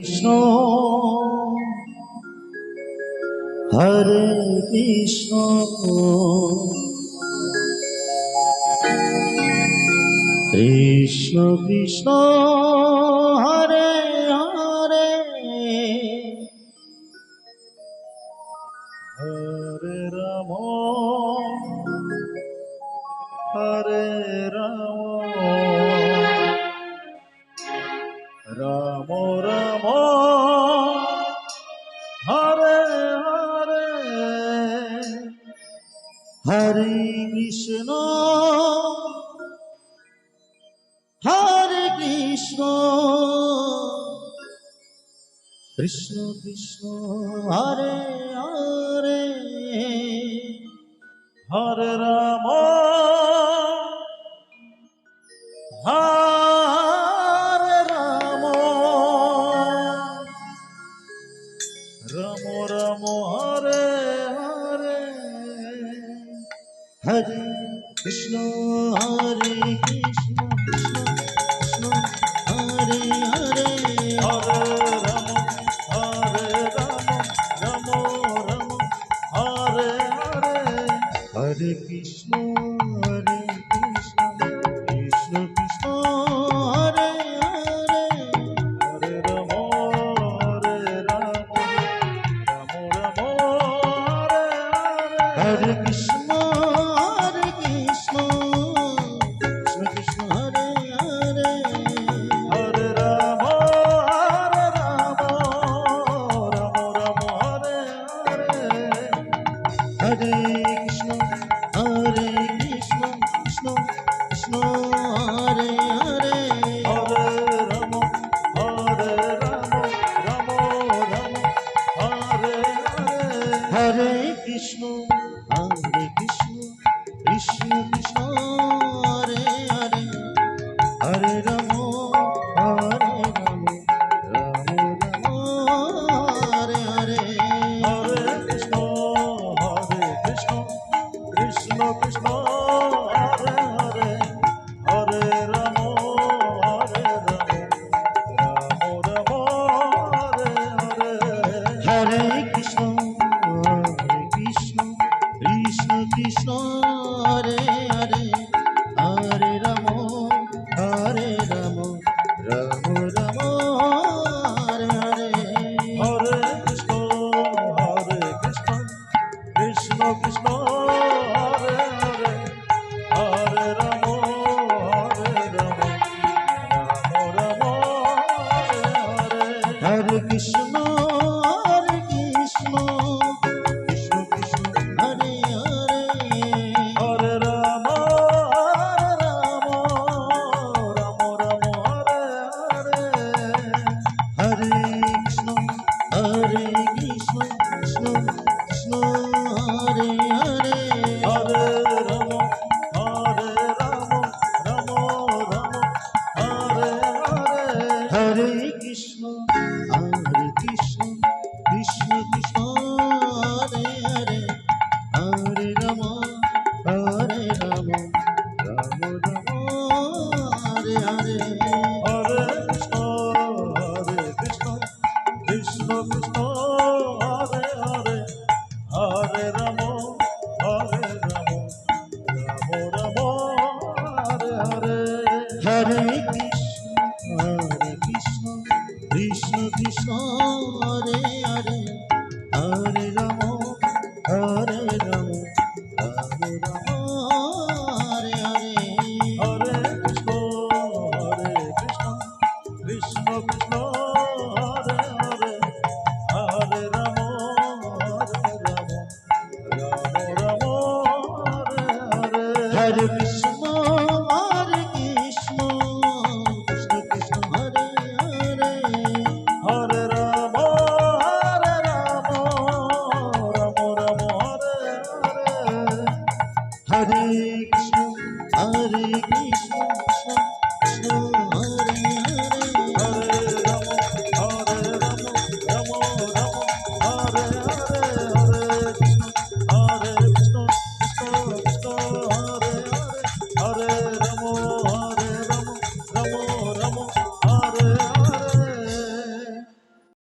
Krishna Hare Krishna Krishna Krishna Hare Hare Hare Ram Hare Ram Ram Ram Hare Hare Hare Krishna Hare Krishna Krishna Krishna Hare Hare Hare Ram Hare Ram Ram Ram Hare Hare Hare Krishna Hare Krishna Krishna Krishna Hare Hare Hare Ram Ram Ram Hare Hare Hare Krishna Krishna Krishna Hare Hare Hare Ram Ram Ram Hare Hare Krishna Krishna Krishna Hare Hare Hare Ram Ram Ram Hare Hare Hare Krishna Krishna Krishna Hare Hare Hare Ram Ram Hare Hare Hare Krishna Krishna Krishna Hare Hare Hare Ram Ram Hare Hare Hare Krishna Krishna Krishna Hare Hare Hare Ram Ram Hare Hare Hare Krishna Krishna Krishna Hare Hare Hare Ram Ram Ram Hare Hare Hare Krishna Krishna Krishna Hare Hare Hare Ram Ram Ram Hare Hare Hare Krishna Krishna Krishna Hare Hare Hare Ram Ram Ram Hare Hare Hare Krishna Krishna Krishna Hare Hare Hare Ram Ram Hare Hare Hare Krishna Krishna Krishna Hare Hare Hare Ram Ram Hare Hare Hare Krishna Krishna Hare Hare Hare Ram Ram Hare Hare Hare Krishna Krishna Hare Hare Hare Ram